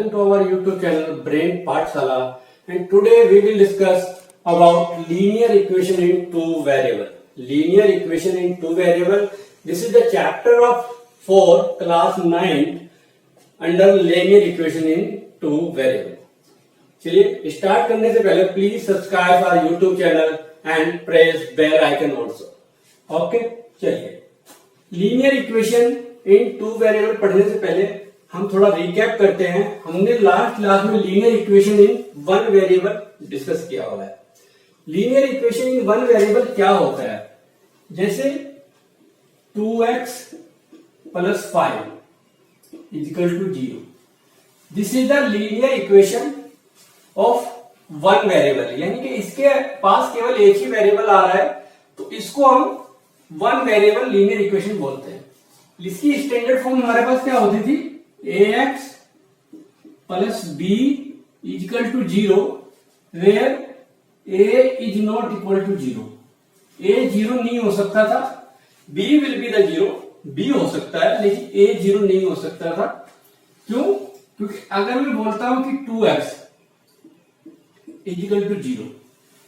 Welcome to our YouTube channel Brain Pathshala, and today we will discuss about linear equation in two variable. Linear equation in two variable. This is the chapter of 4 class 9 under linear equation in two variable. चलिए start करने से पहले please subscribe our YouTube channel and press bell icon also. Okay, चलिए linear equation in two variable पढ़ने से पहले हम थोड़ा रिकैप करते हैं. हमने लास्ट क्लास में linear equation in one variable discuss किया हुआ है. Linear equation in one variable क्या होता है? जैसे 2x plus 5 equal to 0. This is the linear equation of one variable, यानी कि इसके पास केवल एक ही वेरिएबल आ रहा है, तो इसको हम वन वेरिएबल लीनियर इक्वेशन बोलते हैं. इसकी स्टैंडर्ड फॉर्म हमारे पास क्या होती थी? ax plus b is equal to 0 where a is not equal to 0. a 0 नहीं हो सकता था, b will be the 0. b हो सकता है लेकिन a 0 नहीं हो सकता था. क्यों? क्योंकि अगर मैं बोलता हूं कि 2x is equal to 0,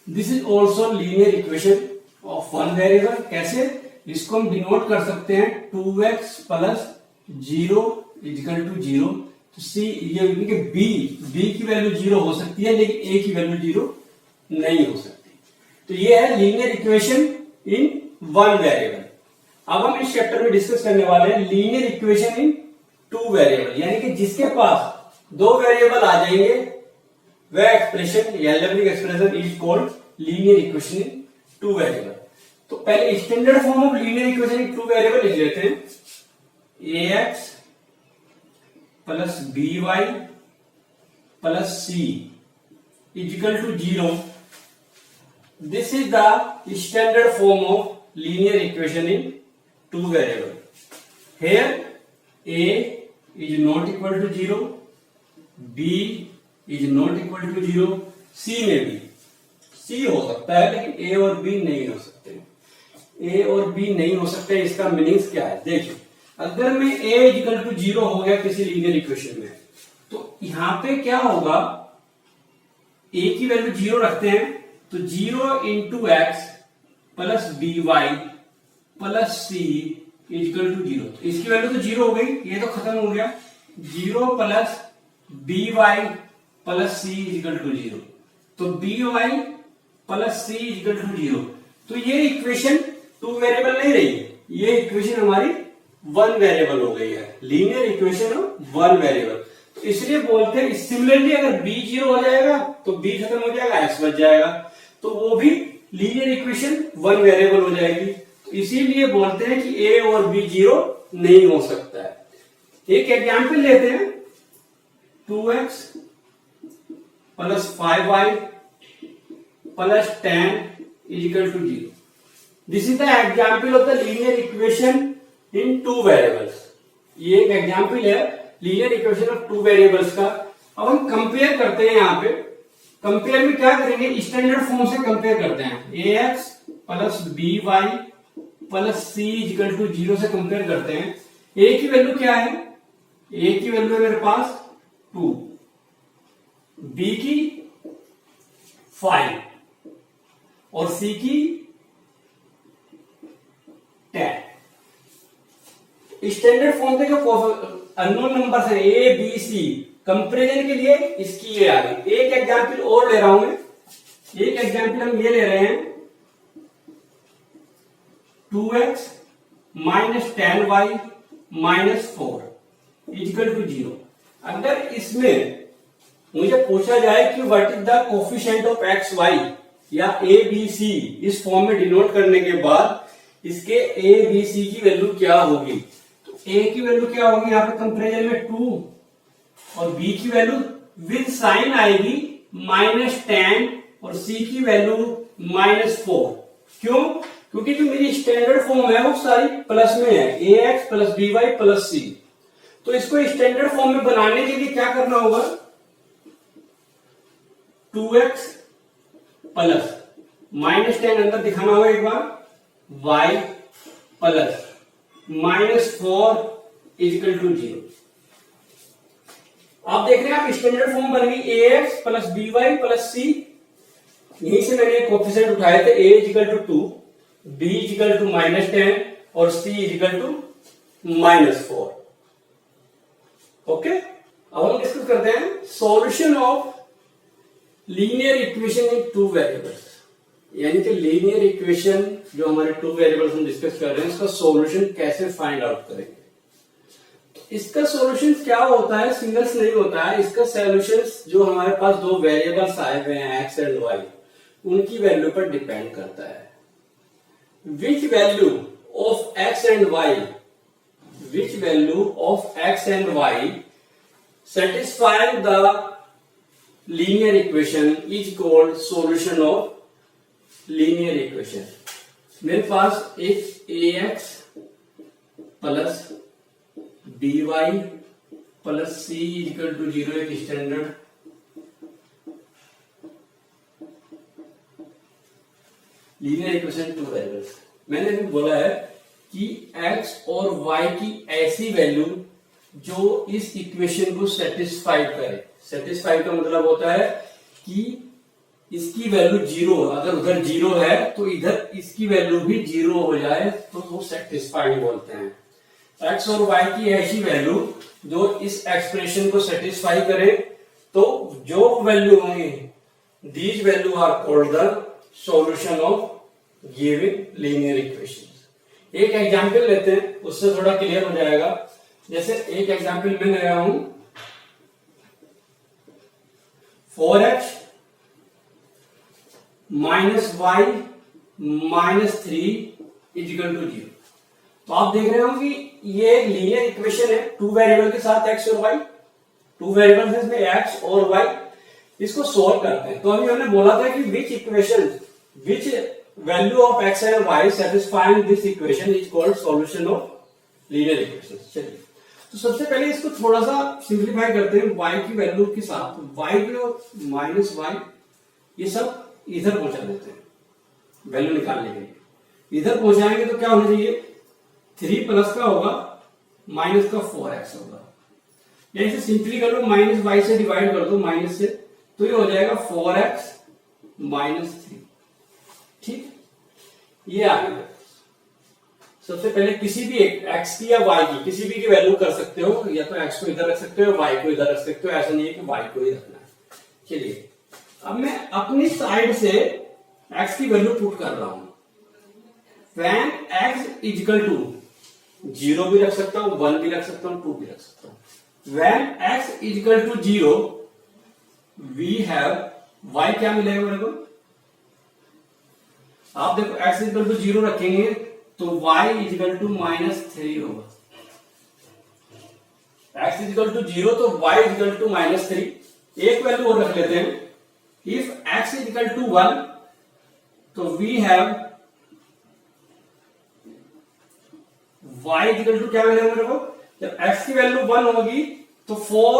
this is also linear equation of one variable. कैसे? इसको हम डिनोट कर सकते हैं 2x प्लस 0 इजिकल टू 0. तो सी ये b की वैल्यू 0 हो सकती है लेकिन a की वैल्यू 0 नहीं हो सकती. तो ये है linear equation in one variable. अब हम इस चैप्टर में डिस्कस करने वाले हैं linear equation in two variable, यानी कि जिसके पास दो वेरिएबल आ जाएंगे वह एक्सप्रेशन या algebraic expression is called linear equation in two variable. तो पहले standard form of linear equation in two variable लिख लेते हैं. ax plus by plus c is equal to 0. This is the standard form of linear equation in two variable. Here a is not equal to 0, b is not equal to 0, c में भी c हो सकता है लेकिन a और b नहीं हो सकते. a और b नहीं हो सकते. इसका मीनिंग्स क्या है? देखिए, अगर मैं a इक्वल टू 0 हो गया किसी लीनियर इक्वेशन में, तो यहां पे क्या होगा? a की वैल्यू 0 रखते हैं तो 0 into x plus B Y plus c equal to 0. तो इसकी वैल्यू तो 0 हो गई, ये तो खत्म हो गया. 0 plus B Y plus c equal to 0. तो b Y plus c equal to 0. तो ये इक्वेशन टू वेरिएबल नहीं रही, ये इक्वेशन हमारी वन वेरिएबल हो गई है. Linear equation of one variable. तो इसलिए बोलते हैं सिमिलरली अगर b 0 हो जाएगा तो b खत्म हो जाएगा, x बच जाएगा, तो वो भी लीनियर इक्वेशन वन वेरिएबल हो जाएगी. तो इसीलिए बोलते हैं कि a और b 0 नहीं हो सकता है. एक एग्जाम्पल लेते हैं. 2x plus 5y plus 10 is equal to 0. This is the example of the linear equation in two variables. ये एक एग्जाम्पल है linear equation of two variables का. अब हम कंपेयर करते हैं. यहाँ पे कंपेयर में क्या करेंगे? स्टैंडर्ड फॉर्म से कंपेयर करते हैं. ax plus B Y plus c equal to 0 से कंपेयर करते हैं. a की वैल्यू क्या है? a की वैल्यू है मेरे पास 2, b की 5 और c की 10. स्टैंडर्ड फॉर्म के जो अननोन नंबर्स है ए बी सी, कंपेरिजन के लिए इसकी ये आ गई. एक एग्जांपल और ले रहा हूं मैं. एक एग्जांपल हम ये ले रहे हैं 2x minus 10y minus 4 is equal to 0. अगर इसमें मुझे पूछा जाए कि what is the coefficient of x y या ए बी सी, इस फॉर्म में डिनोट करने के बाद इसके ए बी सी की वैल्यू क्या होगी, a की वैल्यू क्या होगी? यहाँ पे कंपेरिजन में 2 और b की वैल्यू विद साइन आएगी -10 और c की वैल्यू -4. क्यों? क्योंकि जो मेरी स्टैंडर्ड फॉर्म है वो सारी प्लस में है, ax plus by plus c. तो इसको स्टैंडर्ड फॉर्म में बनाने के लिए क्या करना होगा? 2x प्लस -10 अंदर दिखाना होगा एक बार, y प्लस -4 इजिकल टू 0. आप देख रहे हैं, आप स्टैंडर्ड फॉर्म बन गई A X plus B Y plus C. यहीं से मैंने कोएफिशिएंट उठाए थे, a equal to 2, b is equal to -10 और c इजिकल टू -4। ओके, अब हम डिस्कस करते हैं solution of linear equation in two variables. यानी कि लीनियर इक्वेशन जो हमारे टू वेरिएबल्स हम डिस्कस कर रहे हैं, इसका सॉल्यूशन कैसे फाइंड आउट करेंगे। इसका सॉल्यूशन क्या होता है, सिंगल्स नहीं होता है। इसका सॉल्यूशंस जो हमारे पास दो वेरिएबल्स आए हुए हैं एक्स एंड वाई, उनकी वैल्यू पर डिपेंड करता है। Which value of x and y, which value of x and y satisfying the linear equation is called solution of linear equation। मेरे पास एक ax plus B Y plus c equal to 0 एक standard linear equation two variables. मैंने भी बोला है कि x और y की ऐसी वैल्यू जो इस इक्वेशन को सेटिस्फाइड करे। सेटिस्फाइड का मतलब होता है कि इसकी वैल्यू 0, अगर उधर 0 है तो इधर इसकी वैल्यू भी 0 हो जाए तो वो सेटिस्फाइड बोलते हैं। x और y की ऐसी वैल्यू जो इस एक्सप्रेशन को सेटिस्फाई करे, तो जो वैल्यू होंगी, these value are called the solution of given linear equation. एक एग्जांपल लेते हैं, उससे थोड़ा क्लियर हो जाएगा। जैसे एक एग्जांपल मैं ले रहा हूं, 4x minus y minus 3 is equal to 0। तो आप देख रहे हो कि ये एक लीनियर इक्वेशन है टू वेरिएबल के साथ x और y। टू वेरिएबल्स है इसमें x और y। इसको सोल्व करते हैं। तो अभी हमने बोला था कि विच equation, which value of x and y satisfying this equation is called solution of linear equation. चलिए, तो सबसे पहले इसको थोड़ा सा सिंप्लीफाई करते हैं y की वैल्यू के साथ। y और माइनस वाई ये सब इधर पहुंचा देते हैं वैल्यू निकालने के लिए। इधर पहुंचाएंगे तो क्या होना चाहिए, 3 प्लस का होगा माइनस का 4x होगा। या इसे सिंपली कर लो, माइनस वाई से डिवाइड कर दो माइनस से, तो ये हो जाएगा 4x माइनस 3। ठीक, ये आ गया। सबसे पहले किसी भी एक x की या y की किसी भी की वैल्यू कर सकते हो, या तो x को इधर रख सकते हो, y को इधर रख सकते हो। ऐसा नहीं है कि y को ही रखना है। चलिए, अब मैं अपनी साइड से x की वैल्यू पुट कर रहा हूं। When x इजिकल टू 0 भी रख सकता हूं, 1 भी रख सकता हूं, 2 भी रख सकता हूं। When x is equal to 0 we have y क्या मिलेगा मेरे को, आप देखो x इजिकल टू 0 रखेंगे तो y इजिकल टू -3 होगा। x इजिकल टू 0 तो y इजिकल टू -3। एक वैल्यू और रख लेते हैं, इफ x इजिकल टू 1 तो we have y is equal to क्या मिलेगा मेरे को, जब x की वैल्यू 1 होगी तो 4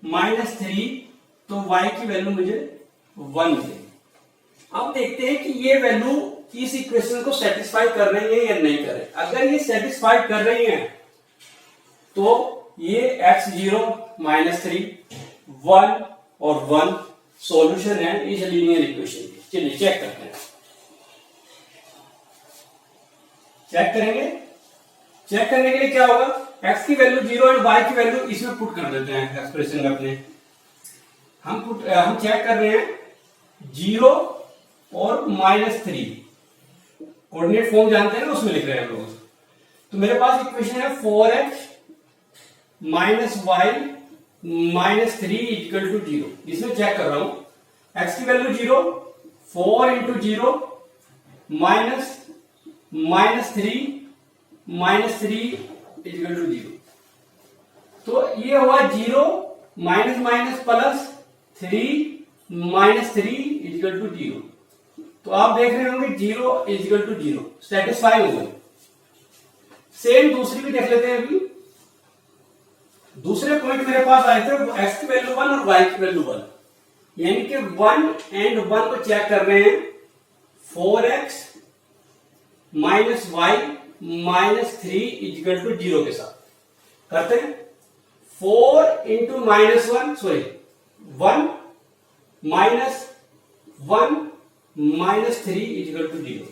-3 तो y की वैल्यू मुझे 1 मिलेगी। अब देखते हैं कि ये वैल्यू इस इक्वेशन को सेटिस्फाई कर रही है या नहीं कर रही। अगर ये सेटिस्फाई कर रही है तो ये x0 -3 1 और 1 सॉल्यूशन है इस लीनियर इक्वेशन की। चलिए चेक करते हैं, चेक करेंगे। चेक करने के लिए क्या होगा, x की वैल्यू 0 और y की वैल्यू इसमें पुट कर देते हैं एक्सप्रेशन में अपने। हम चेक कर रहे हैं 0 और -3 कोऑर्डिनेट फॉर्म जानते हैं ना, उसमें लिख रहे हैं हम लोग। तो मेरे पास इक्वेशन है 4x minus y minus 3 equal to 0। इसमें चेक कर रहा हूं x की value 0, 4 into 0 minus -3 equal to 0। तो ये हुआ 0 minus minus plus 3 -3 equal to 0। तो आप देख रहे होंगे 0 इक्वल टू 0 सेटिस्फाई हो गए। सेम दूसरी भी देख लेते हैं। अभी दूसरे पॉइंट मेरे पास आए थे, x की वैल्यू 1 और y की वैल्यू 1, यानी कि 1 एंड 1 को चेक कर रहे हैं। 4x minus y minus 3 equal to 0 के साथ करते हैं। 4 इंटू -1 सॉरी 1 -1 -3 इक्वल टू 0।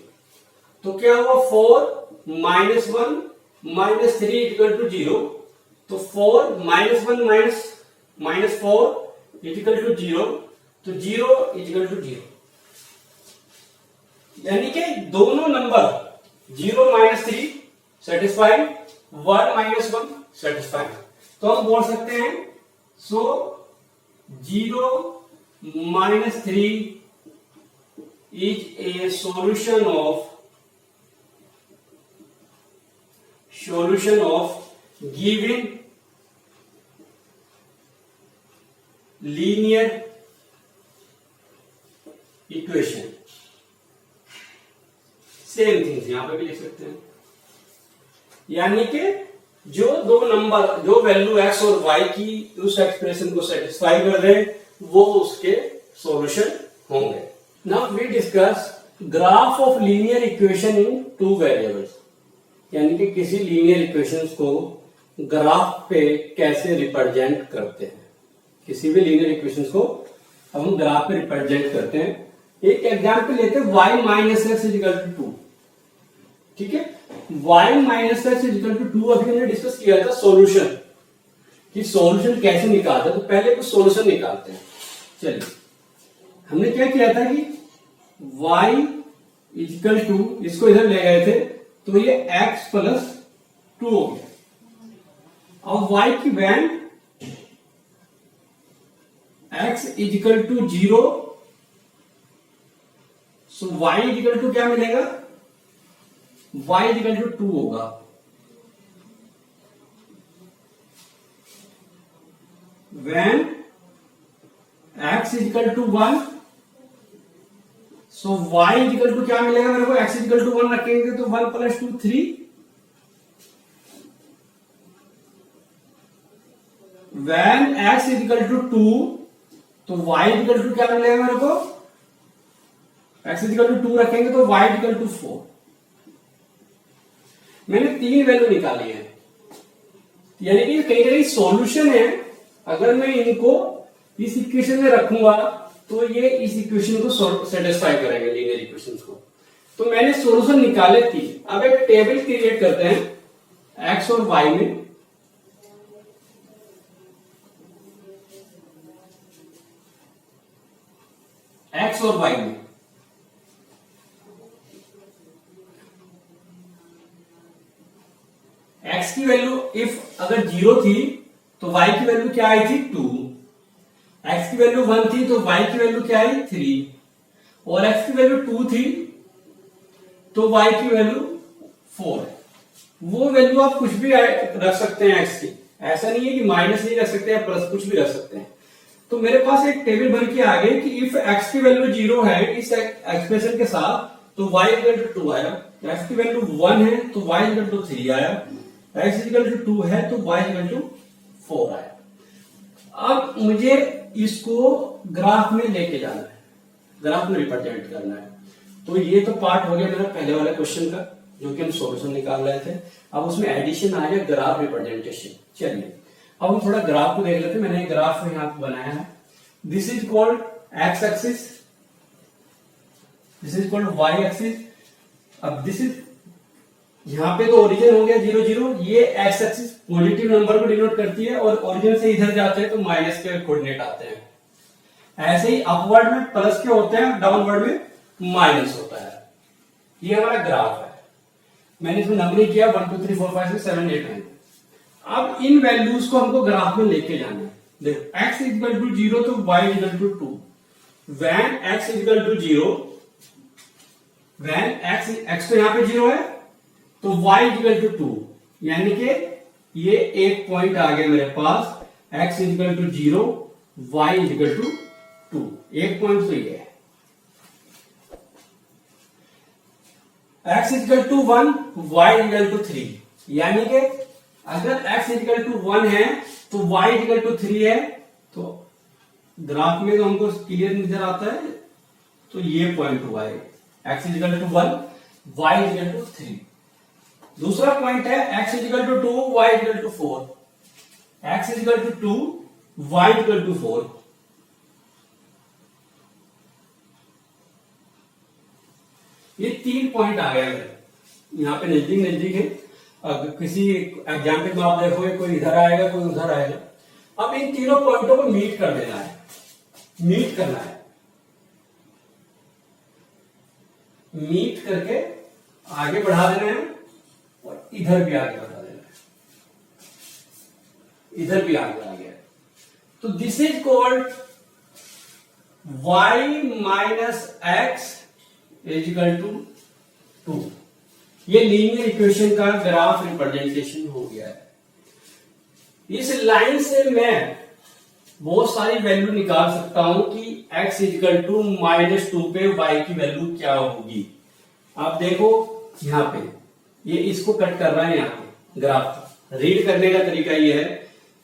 तो क्या हुआ 4 -1 -3 इक्वल टू 0। तो 4 -1 -4 इक्वल टू 0। तो 0 इक्वल टू 0, यानी कि दोनों नंबर 0 -3 सेटिस्फाइड, 1 -1 सेटिस्फाइड। तो हम बोल सकते हैं सो 0 -3 is a solution of given linear equation। Same things यहां पे भी लिख सकते हैं, यानी कि जो दो नंबर जो वैल्यू x और y की उस एक्सप्रेशन को सेटिस्फाई कर रहे हैं वो उसके सॉल्यूशन होंगे। Now we discuss graph of linear equation in two variables, यानी कि किसी लीनियर इक्वेशंस को ग्राफ पे कैसे रिप्रेजेंट करते हैं। किसी भी लीनियर इक्वेशंस को हम ग्राफ पे रिप्रेजेंट करते हैं। एक एग्जांपल लेते हैं y minus x equal to 2। ठीक है, y minus x equal to 2 अभी हमने डिस्कस किया था सॉल्यूशन, कि सॉल्यूशन कैसे निकालते हैं। तो पहले कुछ सॉल्यूशन निकालते हैं। चलिए, हमने क्या किया था कि y इक्वल टू, इसको इधर ले गए थे तो ये x प्लस 2 हो गया। अब y की value x equal to 0, so y equal to क्या मिलेगा, y इक्वल टू 2 होगा। when x equal to 1, so y equal to क्या मिलेगा मेरे को, x इक्वल टू 1 रखेंगे तो 1 plus 2 3। when x equal to 2, तो y इक्वल टू क्या मिलेगा मेरे को, x इक्वल टू 2 रखेंगे तो y इक्वल टू 4। मैंने 3 वैल्यू निकाली है, यानी कि कहीं ना कहीं सॉल्यूशन है। अगर मैं इनको इस इक्वेशन में रखूंगा तो ये इस इक्वेशन को सेटिस्फाई करेंगे, लीनियर इक्वेशंस को। तो मैंने सॉल्यूशन निकाले 3। अब एक टेबल क्रिएट करते हैं x और y में। x और y में x की वैल्यू इफ अगर 0 थी तो y की वैल्यू क्या आई थी 2, x की वैल्यू 1 थी तो y की वैल्यू क्या आई 3, और x की वैल्यू 2 थी तो y की वैल्यू 4 है। वो वैल्यू आप कुछ भी रख सकते हैं x की, ऐसा नहीं है कि माइनस नहीं रख सकते या प्लस, कुछ भी रख सकते हैं। तो मेरे पास एक टेबल बन के आ गई कि इफ x की वैल्यू 0 है इस एक्सप्रेशन के साथ तो y इक्वल टू 2 आया, x की वैल्यू 1 है तो y इक्वल टू 3 आया, x इक्वल टू 2 है तो y इक्वल टू 4 आया। अब मुझे इसको ग्राफ में लेके जाना है, ग्राफ में रिप्रेजेंट करना है। तो ये तो पार्ट हो गया मेरा पहले वाले क्वेश्चन का, जो कि हम सॉल्यूशन निकाल रहे थे। अब उसमें एडिशन आ गया ग्राफ रिप्रेजेंटेशन। चलिए अब हम थोड़ा ग्राफ को देख लेते हैं। मैंने एक ग्राफ यहाँ पे बनाया है। This is called x axis, this is called y axis. अब दिस इज, यहां पे तो ओरिजिन हो गया 0 0, ये एक्स एक्सिस पॉजिटिव नंबर को डिनोट करती है और ओरिजिन से इधर जाते हैं तो माइनस के कोऑर्डिनेट आते हैं। ऐसे ही अपवर्ड में प्लस के होते हैं, डाउनवर्ड में माइनस होता है। ये हमारा ग्राफ है। मैंने इसमें नंबरिंग किया 1 2 3 4 5 6 7 8 9। अब इन वैल्यूज को हमको ग्राफ में लेके जाना है। देखो x इक्वल टू 0 तो y equal to 2, when x equal to 0, when x तो यहां पे 0 है तो y इक्वल टू 2, यानी कि ये एक पॉइंट आ गया मेरे पास, x equal to 0 y equal to 2, एक पॉइंट तो ये है। x equal to 1 y equal to 3, यानी कि अगर x इक्वल टू 1 है तो y इक्वल टू 3 है, तो ग्राफ में तो हमको क्लियर नजर आता है। तो ये पॉइंट हुआ है x equal to 1 y equal to 3। दूसरा पॉइंट है x equal to 2 y equal to 4, x is equal to 2, y is equal to 4। ये 3 पॉइंट आ गया है, यहाँ पे नजदीक नजदीक है। अगर किसी एग्जाम्पल में आप देखोगे कोई इधर आएगा कोई उधर आएगा। अब इन तीनों पॉइंटों को मीट कर देना है, मीट करना है, मीट करके आगे बढ़ा देना है और इधर भी आगे बढ़ा देना है, इधर भी आगे आ गया। तो this is called y minus x is equal to 2। ये लीनियर इक्वेशन का ग्राफ रिप्रेजेंटेशन हो गया है। इस लाइन से मैं बहुत सारी वैल्यू निकाल सकता हूं कि x इजिकल टू -2 पे y की वैल्यू क्या होगी। आप देखो यहां पे ये इसको कट कर रहा है, यहां पे ग्राफ रीड करने का तरीका ये है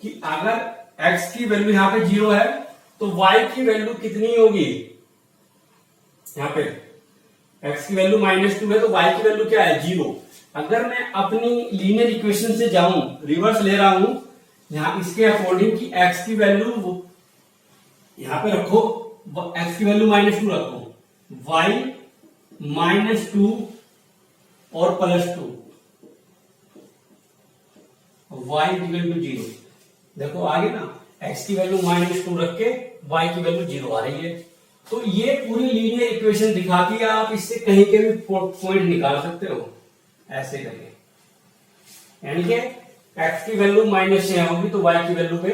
कि अगर x की वैल्यू यहां पे 0 है तो y की वैल्यू कितनी होगी। यहां पे x की वैल्यू -2 है तो y की वैल्यू क्या है, 0। अगर मैं अपनी लीनियर इक्वेशन से जाऊं, रिवर्स ले रहा हूं, यहां इसके अकॉर्डिंग की x की वैल्यू यहां पे रखो, x की वैल्यू -2 रखो, y -2 और +2, y इक्वल टू 0। देखो आगे ना x की वैल्यू -2 रख के y की वैल्यू 0 आ रही है। तो ये पूरी लीनियर इक्वेशन दिखाती है, आप इससे कहीं के भी पॉइंट निकाल सकते हो ऐसे करके। यानी कि x की वैल्यू -6 होगी तो y की वैल्यू पे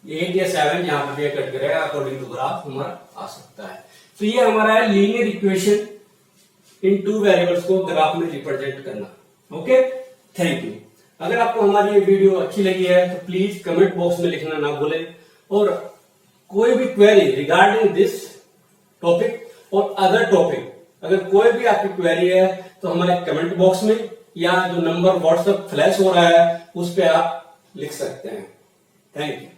8 या 7 यहां पे कट करेगा, अकॉर्डिंग टू ग्राफ हमारा आ सकता है। तो ये हमारा है लीनियर इक्वेशन इन 2 वेरिएबल्स को ग्राफ में रिप्रेजेंट करना। Okay, thank you. अगर आपको हमारी ये वीडियो अच्छी लगी है तो प्लीज कमेंट बॉक्स में लिखना ना भूलें, और कोई भी क्वेरी रिगार्डिंग दिस टॉपिक और अदर टॉपिक, अगर कोई भी आपकी क्वेरी है तो हमारे कमेंट बॉक्स में या जो नंबर व्हाट्सएप फ्लैश हो रहा है उस पर आप लिख सकते हैं। Thank you.